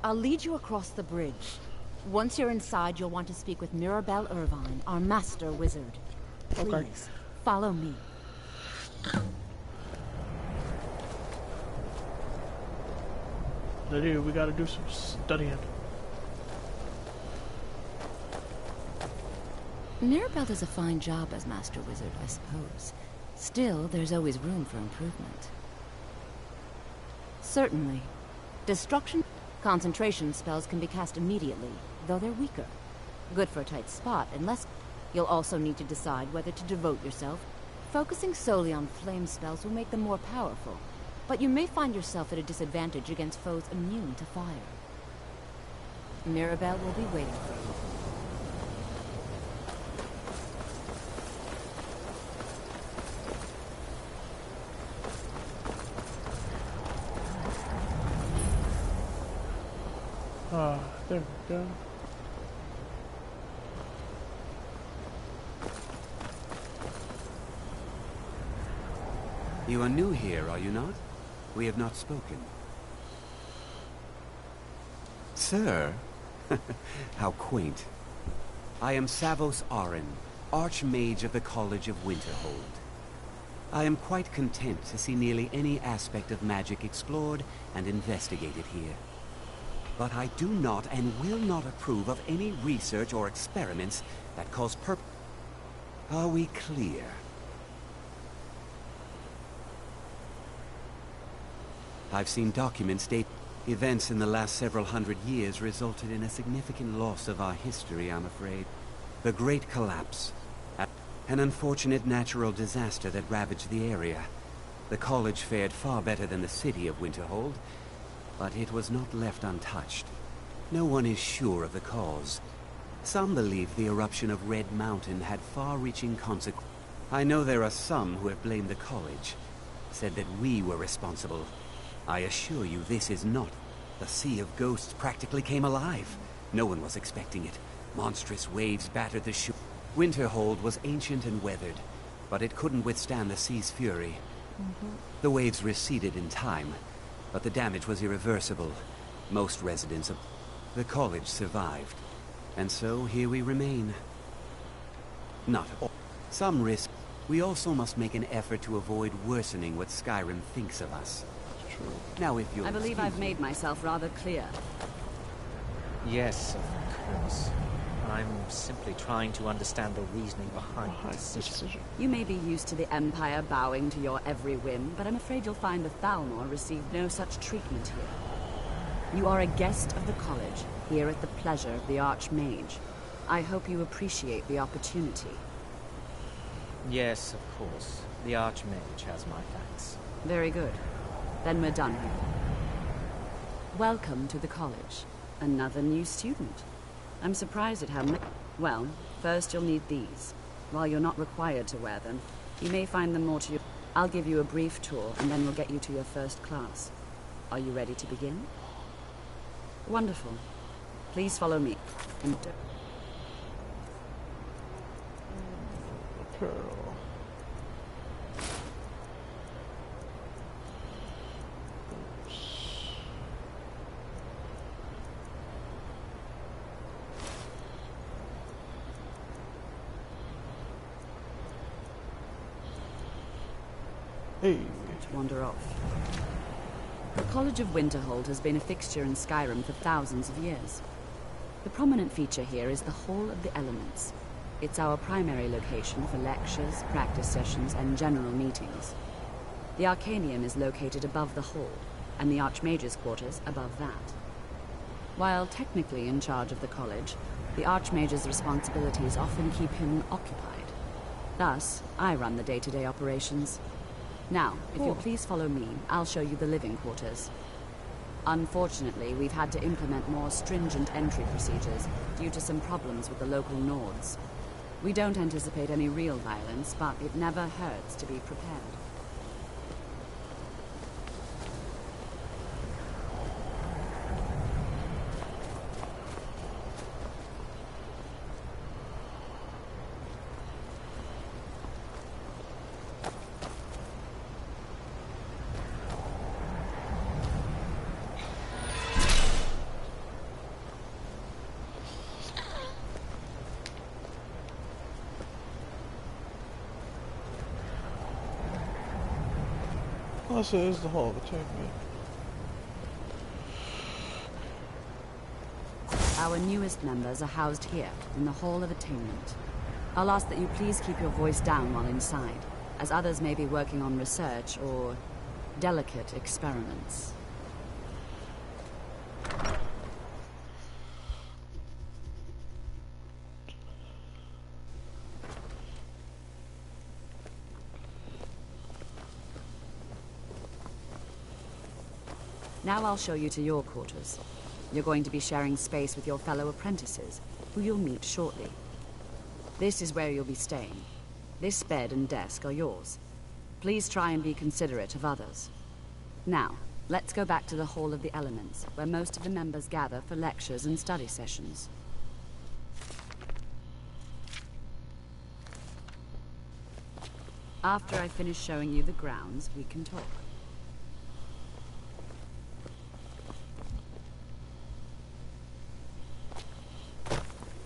I'll lead you across the bridge. Once you're inside, you'll want to speak with Mirabelle Irvine, our master wizard. Please, Okay. follow me. Lydia, we gotta do some studying. Mirabelle does a fine job as master wizard, I suppose. Still, there's always room for improvement. Certainly. Destruction concentration spells can be cast immediately, though they're weaker. Good for a tight spot, unless you'll also need to decide whether to devote yourself. Focusing solely on flame spells will make them more powerful, but you may find yourself at a disadvantage against foes immune to fire. Mirabelle will be waiting for you. There we go. You are new here, are you not? We have not spoken. Sir? How quaint. I am Savos Arin, Archmage of the College of Winterhold. I am quite content to see nearly any aspect of magic explored and investigated here. But I do not and will not approve of any research or experiments that cause Are we clear? I've seen documents date events in the last several hundred years resulted in a significant loss of our history, I'm afraid. The Great Collapse. An unfortunate natural disaster that ravaged the area. The college fared far better than the city of Winterhold, but it was not left untouched. No one is sure of the cause. Some believe the eruption of Red Mountain had far-reaching consequences. I know there are some who have blamed the college, said that we were responsible. I assure you this is not. The Sea of Ghosts practically came alive. No one was expecting it. Monstrous waves battered the shore. Winterhold was ancient and weathered, but it couldn't withstand the sea's fury. The waves receded in time, but the damage was irreversible. Most residents of the college survived, and so here we remain. Not all. Some risk. We also must make an effort to avoid worsening what Skyrim thinks of us. Now, if you'll I believe I've made myself rather clear. Yes, of course. I'm simply trying to understand the reasoning behind the decision. You may be used to the Empire bowing to your every whim, but I'm afraid you'll find the Thalmor received no such treatment here. You are a guest of the college, here at the pleasure of the Archmage. I hope you appreciate the opportunity. Yes, of course. The Archmage has my thanks. Very good. Then we're done here. Welcome to the college. Another new student. I'm surprised at how many... Well, first you'll need these. While you're not required to wear them, you may find them more to your... I'll give you a brief tour, and then we'll get you to your first class. Are you ready to begin? Wonderful. Please follow me. And Pearl. Hey. to wander off. The College of Winterhold has been a fixture in Skyrim for thousands of years. The prominent feature here is the Hall of the Elements. It's our primary location for lectures, practice sessions, and general meetings. The Arcanium is located above the hall, and the Archmage's quarters above that. While technically in charge of the college, the Archmage's responsibilities often keep him occupied. Thus, I run the day-to-day operations. Now, if you'll please follow me, I'll show you the living quarters. Unfortunately, we've had to implement more stringent entry procedures due to some problems with the local Nords. We don't anticipate any real violence, but it never hurts to be prepared. Unless it is the Hall of Attainment. Our newest members are housed here, in the Hall of Attainment. I'll ask that you please keep your voice down while inside, as others may be working on research or delicate experiments. Now I'll show you to your quarters. You're going to be sharing space with your fellow apprentices, who you'll meet shortly. This is where you'll be staying. This bed and desk are yours. Please try and be considerate of others. Now, let's go back to the Hall of the Elements, where most of the members gather for lectures and study sessions. After I finish showing you the grounds, we can talk.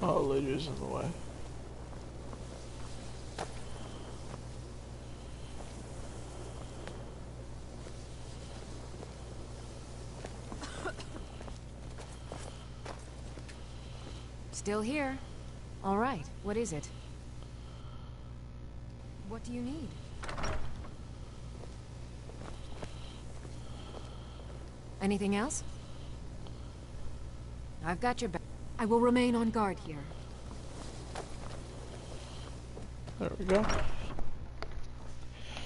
Oh, lady's in the way. Still here. All right, what is it? What do you need? Anything else? I've got your back. I will remain on guard here. There we go.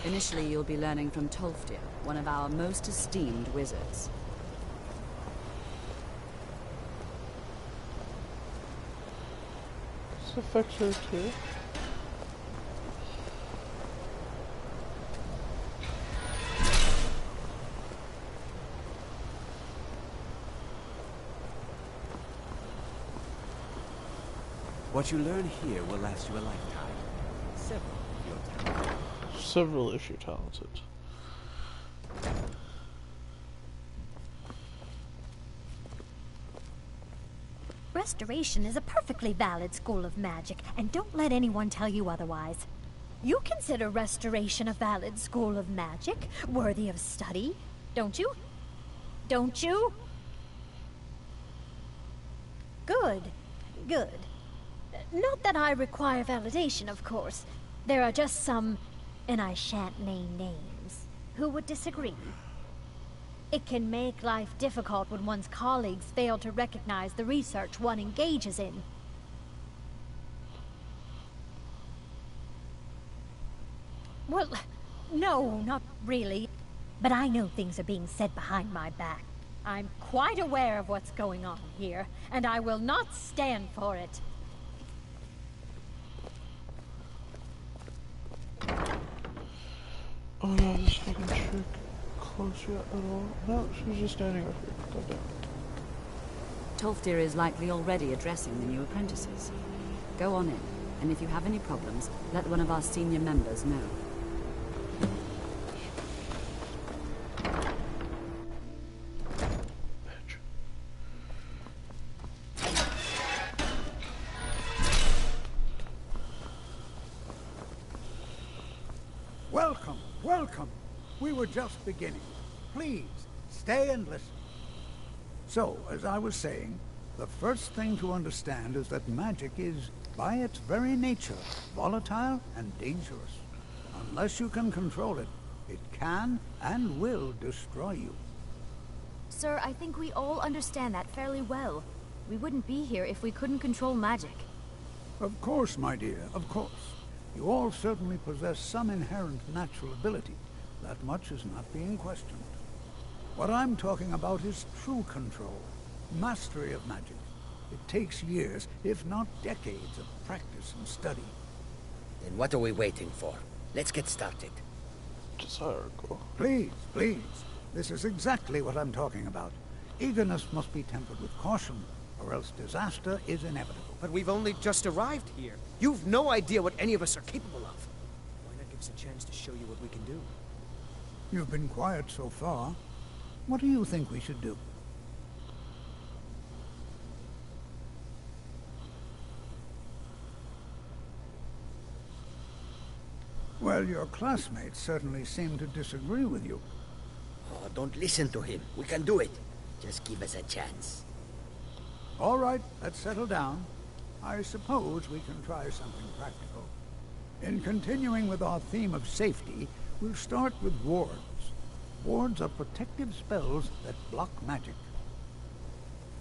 Initially, you'll be learning from Tolfdir, one of our most esteemed wizards. This affects her too. What you learn here will last you a lifetime. Several if you're talented. Several if you're talented. Restoration is a perfectly valid school of magic, and don't let anyone tell you otherwise. You consider Restoration a valid school of magic, worthy of study, don't you? Don't you? Good. Good. Not that I require validation, of course. There are just some, and I shan't name names, who would disagree. It can make life difficult when one's colleagues fail to recognize the research one engages in. Well, no, not really. But I know things are being said behind my back. I'm quite aware of what's going on here, and I will not stand for it. Oh no, this fucking chick close yet at all? No, she's just standing up here. God damn it. Tolfdir is likely already addressing the new apprentices. Go on in, and if you have any problems, let one of our senior members know. Bitch. Welcome, welcome. We were just beginning. Please, stay and listen. So, as I was saying, the first thing to understand is that magic is, by its very nature, volatile and dangerous. Unless you can control it, it can and will destroy you. Sir, I think we all understand that fairly well. We wouldn't be here if we couldn't control magic. Of course, my dear, of course. You all certainly possess some inherent natural ability. That much is not being questioned. What I'm talking about is true control, mastery of magic. It takes years, if not decades, of practice and study. Then what are we waiting for? Let's get started. Desirable. Please, please. This is exactly what I'm talking about. Eagerness must be tempered with caution, or else disaster is inevitable. But we've only just arrived here. You've no idea what any of us are capable of. Why not give us a chance to show you what we can do? You've been quiet so far. What do you think we should do? Well, your classmates certainly seem to disagree with you. Don't listen to him. We can do it. Just give us a chance. All right, let's settle down. I suppose we can try something practical. In continuing with our theme of safety, we'll start with wards. Wards are protective spells that block magic.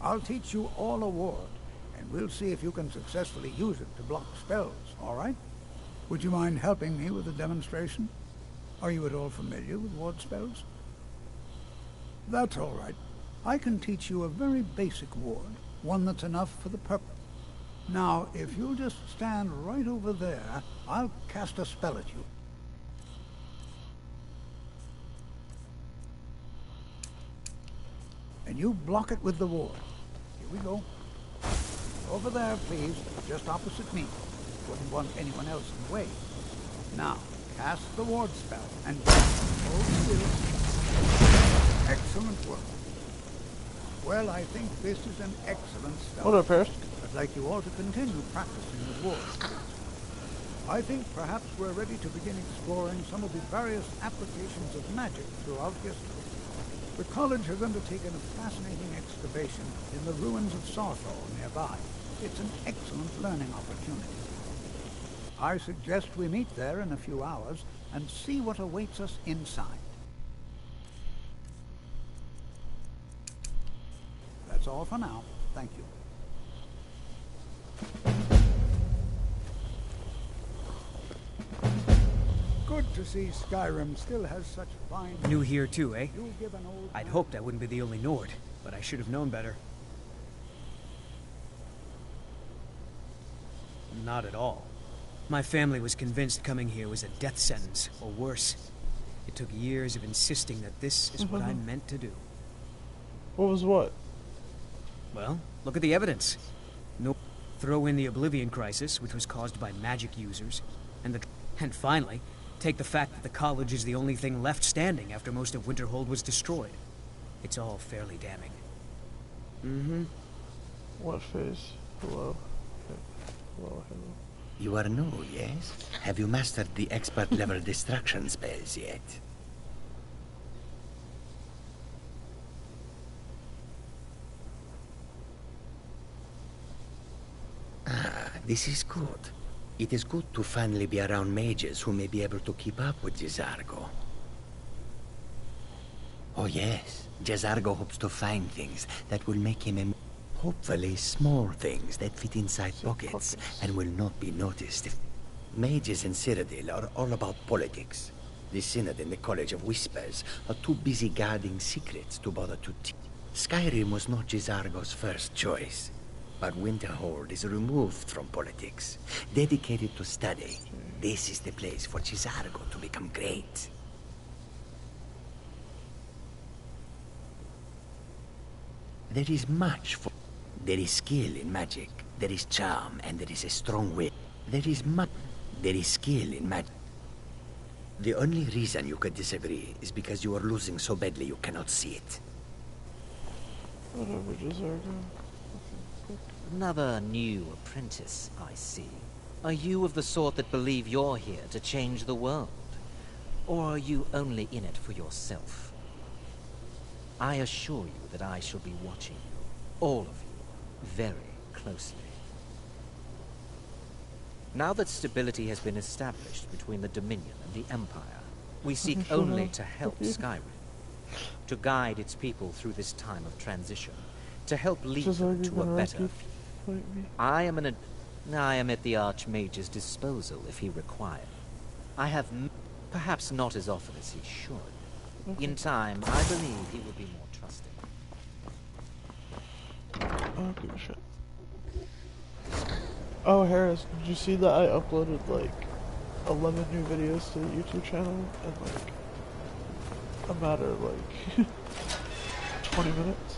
I'll teach you all a ward, and we'll see if you can successfully use it to block spells, all right? Would you mind helping me with the demonstration? Are you at all familiar with ward spells? That's all right. I can teach you a very basic ward, one that's enough for the purpose. Now, if you'll just stand right over there, I'll cast a spell at you. And you block it with the ward. Here we go. Over there, please, just opposite me. Wouldn't want anyone else in the way. Now, cast the ward spell and hold still. Excellent work. Well, I think this is an excellent start. What up, Harris? I'd like you all to continue practicing with wards. I think perhaps we're ready to begin exploring some of the various applications of magic throughout history. The college has undertaken a fascinating excavation in the ruins of Sarthal nearby. It's an excellent learning opportunity. I suggest we meet there in a few hours and see what awaits us inside. That's all for now. Thank you. Good to see Skyrim still has such fine... New here too, eh? You'll give an old I'd man- hoped I wouldn't be the only Nord, but I should have known better. Not at all. My family was convinced coming here was a death sentence, or worse. It took years of insisting that this is what I meant to do. What was what? Well, look at the evidence. No, throw in the Oblivion Crisis, which was caused by magic users, and finally, take the fact that the college is the only thing left standing after most of Winterhold was destroyed. It's all fairly damning. Mm-hmm. What phase? Hello. Okay. Hello, hello. You are new, yes? Have you mastered the expert-level distraction spells yet? Ah, this is good. It is good to finally be around mages who may be able to keep up with Jezargo. Oh yes, Jezargo hopes to find things that will make him a... Hopefully small things that fit inside pockets and will not be noticed. Mages in Cyrodiil are all about politics. The Synod and the College of Whispers are too busy guarding secrets to bother to Skyrim was not Jezargo's first choice. But Winterhold is removed from politics, dedicated to study. This is the place for Jezargo to become great. There is much for... There is skill in magic, there is charm, and there is a strong will. There is skill in magic. The only reason you could disagree is because you are losing so badly you cannot see it. Whatever, Jezargo. Another new apprentice, I see. Are you of the sort that believe you're here to change the world? Or are you only in it for yourself? I assure you that I shall be watching you, all of you, very closely. Now that stability has been established between the Dominion and the Empire, we seek only to help Skyrim, to guide its people through this time of transition, to help lead them to a better future. I am at the Archmage's disposal if he requires. I have perhaps not as often as he should. In time, I believe he will be more trusting. I don't give a shit. Oh, Harris, did you see that I uploaded like 11 new videos to the YouTube channel in like a matter of like 20 minutes?